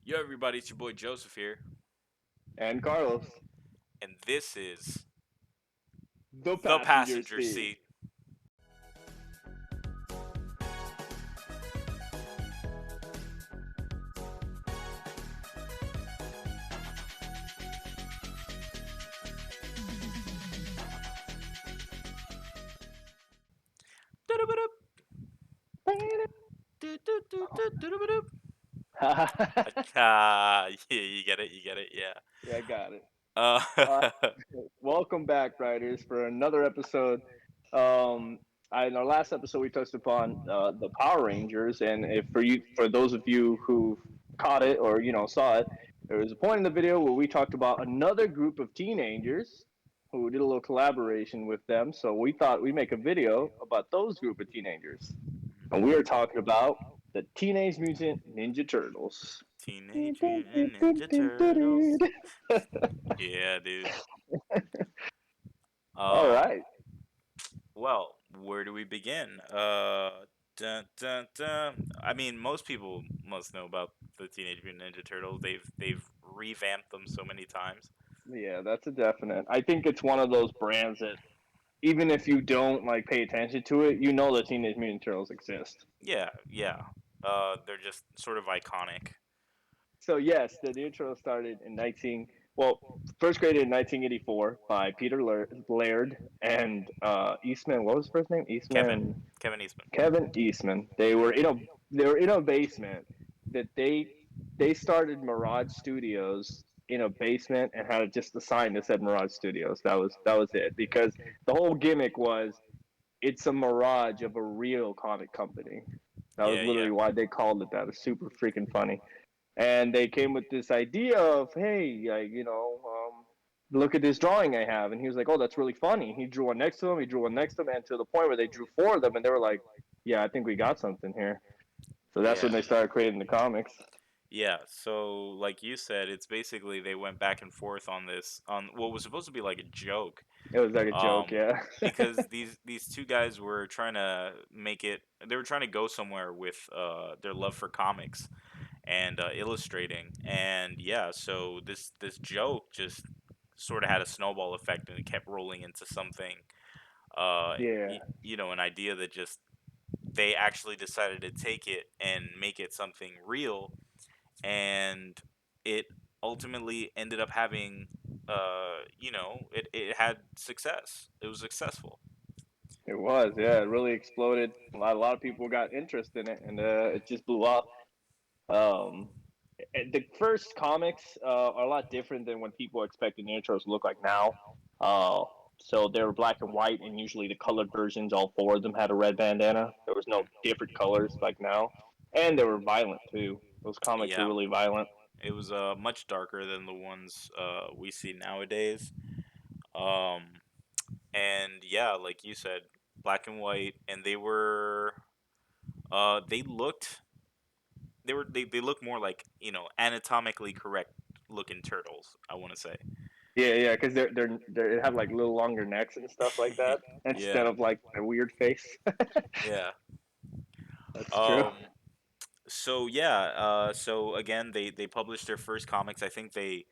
Yo, everybody, it's your boy Joseph here, And Carlos, and this is the The passenger Passenger seat. Seat. Yeah, you get it, yeah. Yeah, I got it. Uh, Uh, Welcome back, writers, for another episode. Um, in our last episode, we touched upon the Power Rangers, and if for those of you who caught it or saw it, there was a point in the video where we talked about another group of teenagers who did a little collaboration with them. So we thought we'd make a video about those group of teenagers, and we are talking about the Teenage Mutant Ninja Turtles. Teenage Mutant Ninja Turtles. Yeah, dude. All Um, right. well, where do we begin? Dun, dun, dun. I mean, most people must know about the Teenage Mutant Ninja Turtles. They've revamped them so many times. Yeah, that's a definite. I think it's one of those brands that even if you don't like pay attention to it, you know the Teenage Mutant Turtles exist. Yeah, yeah. They're just sort of iconic. So yes, the Ninja Turtles started in 19 well, first created in 1984 by Peter Laird and Eastman. What was his first name? Kevin, Eastman. Kevin Eastman. Kevin Eastman. They were in a basement that they started Mirage Studios in a basement and had just a sign that said Mirage Studios. That was it, because the whole gimmick was it's a mirage of a real comic company. That was Yeah, yeah, literally why they called it that. It's super freaking funny. And they came with this idea of, hey, look at this drawing I have. And he was like, oh, that's really funny. He drew one next to him. He drew one next to him, and to the point where they drew four of them, and they were like, yeah, I think we got something here. So that's when yeah, they started creating the comics. yeah. So, like you said, it's basically they went back and forth on this on what was supposed to be like a joke, It was like a joke, um, yeah. because these two guys were trying to make it. They were trying to go somewhere with their love for comics and illustrating, and yeah. So this joke just sort of had a snowball effect, and it kept rolling into something. Yeah, An idea that just they actually decided to take it and make it something real, and it ultimately ended up having it had success. It was successful. it was. Yeah, it really exploded. A lot of people got interest in it, and it just blew up. Um, the first comics are a lot different than what people expect the Ninja Turtles to look like now. Uh, so they were black and white, and usually the colored versions, all four of them had a red bandana. There was no different colors like now, and they were violent too. Those comics were Yeah, really violent. it was much darker than the ones we see nowadays. um and yeah, like you said, black and white, and they looked they look more like, anatomically correct looking turtles, I want to say. Yeah, yeah, because they have like little longer necks and stuff like that instead Yeah, of like a weird face. yeah. That's true. um so yeah, so again, they published their first comics. I think they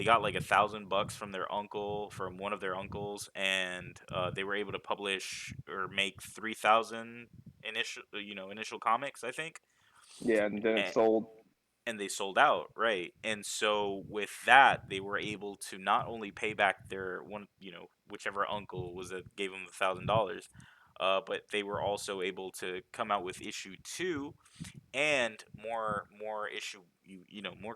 got like $1,000 from their uncle, from one of their uncles, and they were able to publish or make 3,000 initial comics, I think. Yeah, and then it and, sold. and they sold out, right? And so with that, they were able to not only pay back their one, whichever uncle was that gave them $1,000, but they were also able to come out with issue two and more more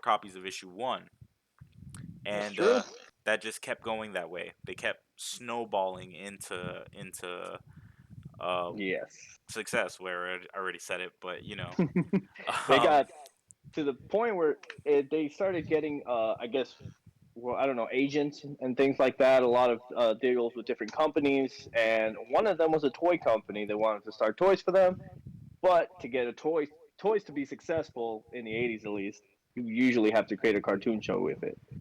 copies of issue one, That's and true. that just kept going that way. They kept snowballing into uh, Yes. success. Where I already said it, but They um, got to the point where they started getting, I guess, well, I don't know, agents and things like that. A lot of deals with different companies, and one of them was a toy company. They wanted to start toys for them, but to get a toys to be successful in the '80s at least, you usually have to create a cartoon show with it. mhm,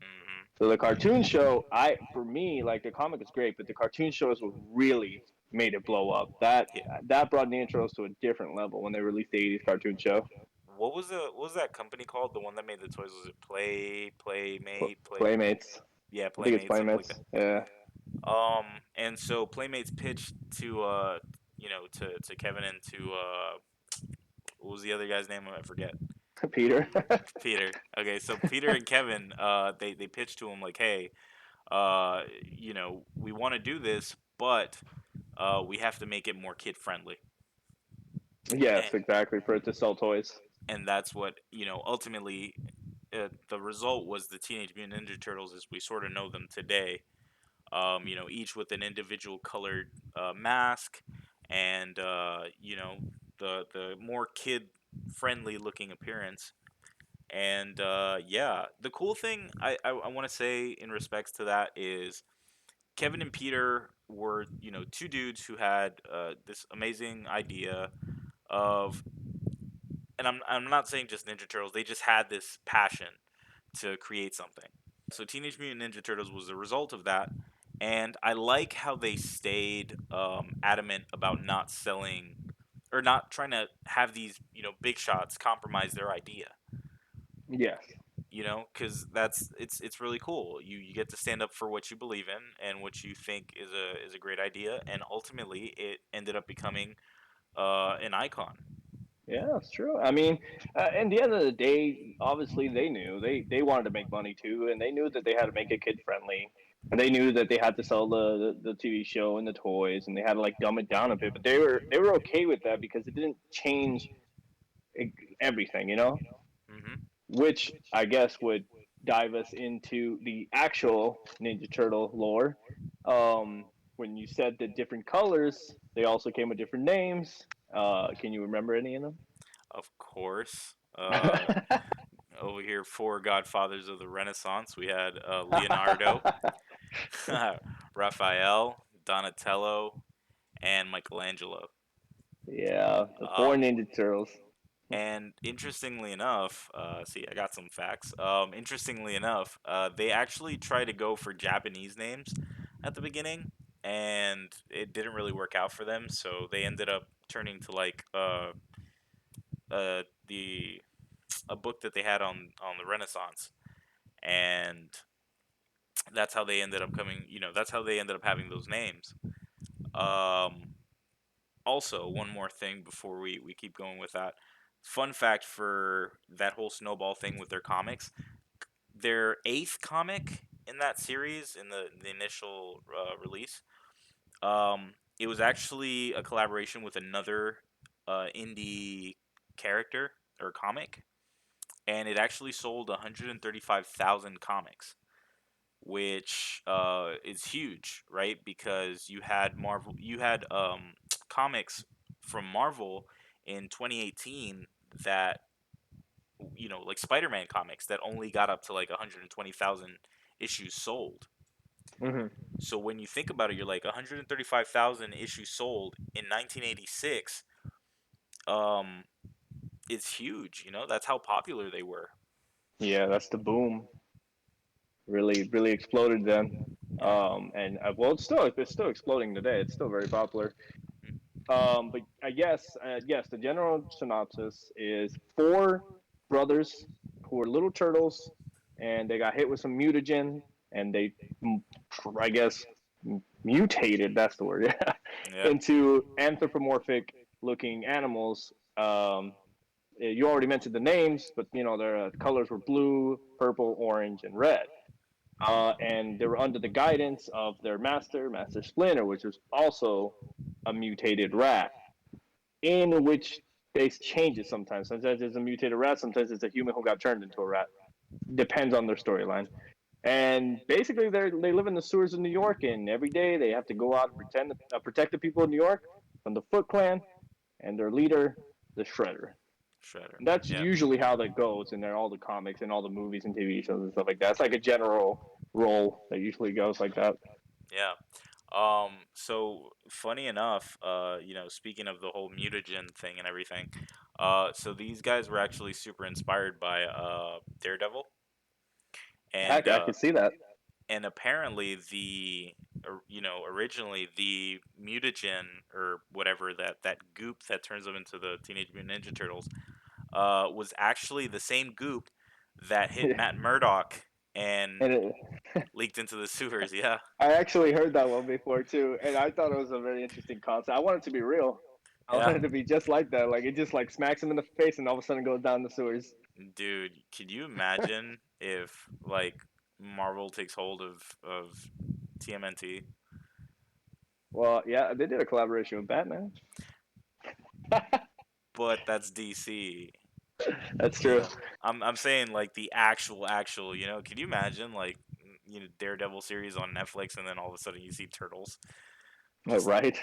So the cartoon show, for me, like the comic is great, but the cartoon shows were really made it blow up. That yeah, that brought the intros to a different level when they released the '80s cartoon show. what was that company called? The one that made the toys, was it Play? Playmates. Yeah, I think it's Playmates, something like Playmates. that. Yeah. And so Playmates pitched to to Kevin and to what was the other guy's name? I forget. Peter. Peter. Okay, so Peter and Kevin, they pitched to him like, hey, we want to do this, but we have to make it more kid friendly. Yes, exactly. For it to sell toys. And that's what ultimately the result was the Teenage Mutant Ninja Turtles as we sort of know them today. Each with an individual colored mask, and the more kid friendly looking appearance. And yeah, the cool thing I want to say in respects to that is Kevin and Peter were two dudes who had this amazing idea of, and I'm not saying just Ninja Turtles. They just had this passion to create something. So Teenage Mutant Ninja Turtles was a result of that, and I like how they stayed adamant about not selling or not trying to have these big shots compromise their idea. Yes. Because it's really cool. You get to stand up for what you believe in and what you think is a great idea, and ultimately it ended up becoming an icon. Yeah, that's true. I mean, in the end of the day, obviously they knew they wanted to make money too, and they knew that they had to make it kid friendly, and they knew that they had to sell the TV show and the toys, and they had to like dumb it down a bit. But they were okay with that because it didn't change e- everything, Hmm. which I guess would dive us into the actual Ninja Turtle lore. When you said the different colors, they also came with different names. Can you remember any of them? Of course. Over here, four godfathers of the Renaissance. We had Leonardo, Raphael, Donatello, and Michelangelo. Yeah, the four Um, Ninja Turtles. and interestingly enough, see, I got some facts. Interestingly enough, they actually tried to go for Japanese names at the beginning, and it didn't really work out for them. So they ended up turning to like the a book that they had on the Renaissance, and that's how they ended up coming. That's how they ended up having those names. Um, Also, one more thing before we keep going with that. Fun fact for that whole snowball thing with their comics, their eighth comic in that series, in the initial release, it was actually a collaboration with another indie character or comic, and it actually sold 135,000 comics, which is huge, right? Because you had comics from Marvel in 2018 that like Spider-Man comics that only got up to like 120,000 issues sold. Hmm. So when you think about it, you're like 135,000 issues sold in 1986. Um, it's huge. That's how popular they were. Yeah, that's the boom. Really, really exploded then. Yeah. And well, it's still exploding today. It's still very popular. Mhm. But I guess yes, the general synopsis is four brothers who are little turtles, and they got hit with some mutagen, and they, I guess, mutated. That's the word. Yeah, Yeah. into anthropomorphic looking animals. You already mentioned the names, but their colors were blue, purple, orange, and red. And they were under the guidance of their master, Master Splinter, which was also a mutated rat, in which they change it sometimes. Sometimes it's a mutated rat, sometimes it's a human who got turned into a rat. Depends on their storyline. And basically, they live in the sewers of New York, and every day they have to go out and protect the people of New York from the Foot Clan and their leader, the Shredder. Shredder. And that's Yeah. usually how that goes in all the comics and all the movies and TV shows and stuff like that. It's like a general role that usually goes like that. Yeah. So funny enough, speaking of the whole mutagen thing and everything, so these guys were actually super inspired by Daredevil, and I could see that. apparently originally the mutagen or whatever that goop that turns them into the Teenage Mutant Ninja Turtles, was actually the same goop that hit Yeah. Matt Murdock and And leaked into the sewers. Yeah, I actually heard that one before too, and I thought it was a very interesting concept. I want it to be real. I yeah, want it to be just like that. Like it just like smacks him in the face, and all of a sudden goes down the sewers. dude. Could you imagine if like Marvel takes hold of TMNT? Well, yeah, they did a collaboration with Batman. But that's DC. That's You true. know, I'm saying like the actual. You know, can you imagine like Daredevil series on Netflix and then all of a sudden you see Turtles? Just Right.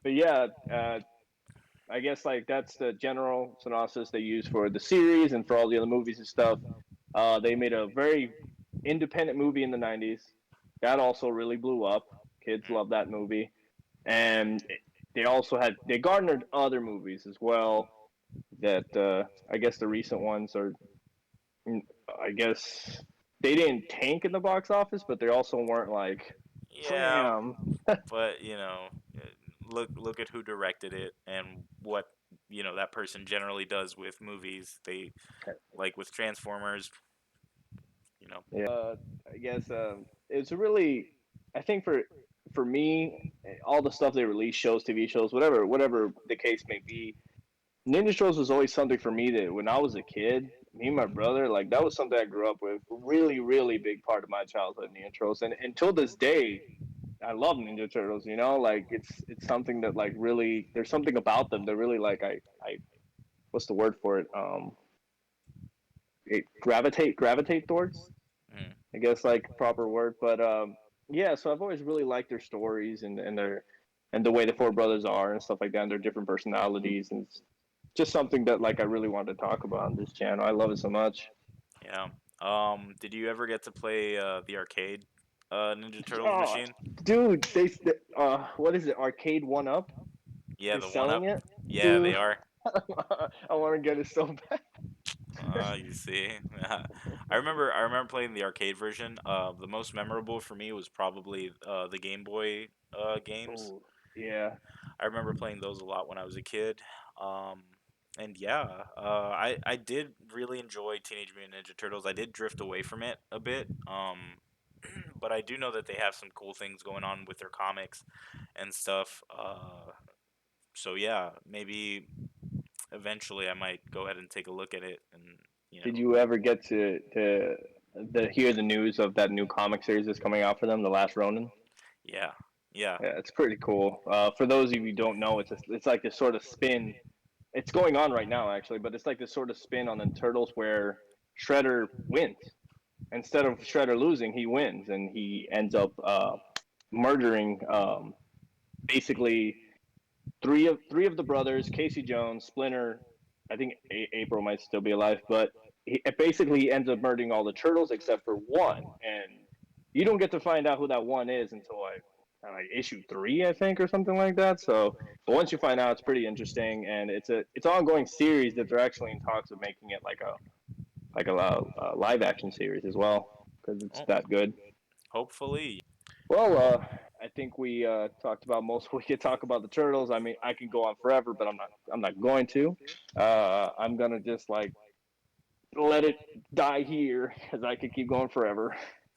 But yeah, I guess like that's the general synopsis they use for the series and for all the other movies and stuff. They made a very independent movie in the '90s that also really blew up. Kids love that movie, and they also had they garnered other movies as well. That I guess the recent ones are, mm, I guess they didn't tank in the box office, but they also weren't like yeah, slam. but look at who directed it and what that person generally does with movies. They like with Transformers. You know, Yeah, I guess it's really, I think for me, all the stuff they release, shows, TV shows, whatever the case may be, Ninja Turtles was always something for me that when I was a kid, me and my brother, like that was something I grew up with. Really, really big part of my childhood, Ninja Turtles, and until this day, I love Ninja Turtles. You know, like it's something that like really, there's something about them that really like I what's the word for it? It gravitate towards. mm, I guess like proper word. But yeah, so I've always really liked their stories and their and the way the four brothers are and stuff like that, and their different personalities, and it's just something that like I really wanted to talk about on this channel. I love it so much. yeah. Did you ever get to play the arcade Ninja Turtles Oh, machine? dude, what is it? Arcade One Up Yeah, is the one selling up. it, Yeah, they dude. are. I want to get it so bad. You see, I remember playing the arcade version. The most memorable for me was probably the Game Boy games. Oh yeah. I remember playing those a lot when I was a kid. Um, and yeah, I did really enjoy Teenage Mutant Ninja Turtles. I did drift away from it a bit. But I do know that they have some cool things going on with their comics and stuff. So yeah, maybe eventually I might go ahead and take a look at it and you Did know, you ever get to hear the news of that new comic series that's coming out for them, The Last Ronin? yeah, yeah. Yeah, it's pretty cool. For those of you who don't know, it's like this sort of spin. It's going on right now actually, but it's like this sort of spin on the Turtles where Shredder wins. Instead of Shredder losing, he wins, and he ends up murdering basically three of the brothers, Casey Jones, Splinter. I think April might still be alive, but basically he ends up murdering all the turtles except for one, and you don't get to find out who that one is until like issue three, I think, or something like that. So, but once you find out, it's pretty interesting, and it's an ongoing series that they're actually in talks of making it like a live action series as well because it's Well, that good. hopefully, Well, I think we talked about most. We could talk about the turtles. I mean, I can go on forever, but I'm not. I'm not going to. I'm gonna just like let it die here, because I could keep going forever.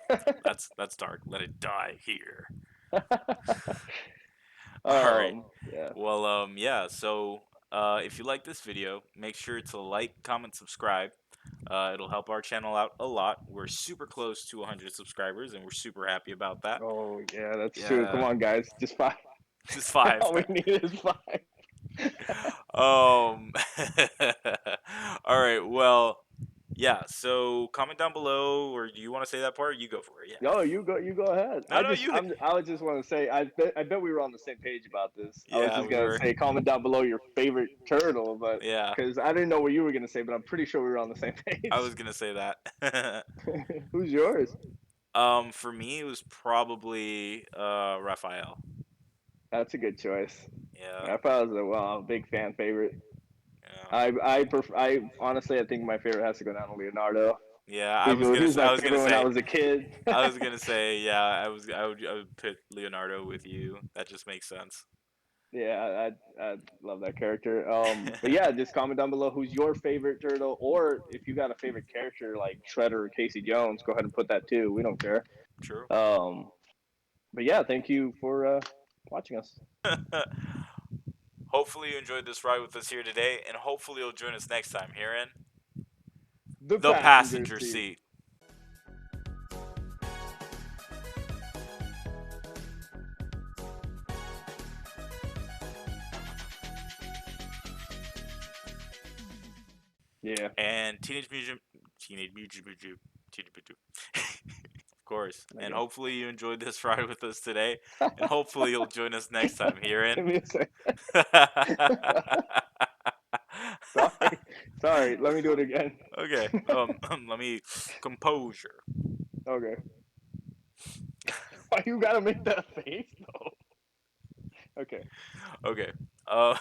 that's dark. Let it die here. All right. Yeah. Well, yeah. So, if you like this video, make sure to like, comment, subscribe. It'll help our channel out a lot. We're super close to 100 subscribers, and we're super happy about that. Oh, yeah, that's true. Come Yeah, on, guys, just five. just five. All we need is five. um. All right. Well, yeah. So comment down below, or do you want to say that part? Or you go for it. Yeah. No, you go. You go ahead. No, no, you. I would just want to say. I bet we were on the same page about this. I was Yeah, just we gonna were. say comment down below your favorite turtle, but Yeah, because I didn't know what you were gonna say, but I'm pretty sure we were on the same I page. was gonna say that. Who's yours? For me, it was probably Raphael. That's a good choice. Yeah, I thought it was a big fan favorite. yeah, I honestly I think my favorite has to go down to Leonardo. yeah. He was my I was gonna favorite when I say, was a kid. I was gonna say, yeah. I would put Leonardo with you. That just makes sense. Yeah, I love that character. But yeah, just comment down below who's your favorite turtle, or if you got a favorite character like Shredder or Casey Jones, go ahead and put that too. We don't care. True. Um, but yeah, thank you for watching us. Hopefully you enjoyed this ride with us here today, and hopefully you'll join us next time here in The the passenger passenger seat. seat. Yeah. And Teenage Mutant, Teenage Mutant, of course. And Okay. hopefully you enjoyed this ride with us today, and hopefully you'll join us next time here in. Give me a second. Sorry. Sorry. Let me do it again. Okay. Let me composure. Okay. Why you gotta make that face though? Okay. Okay. Uh.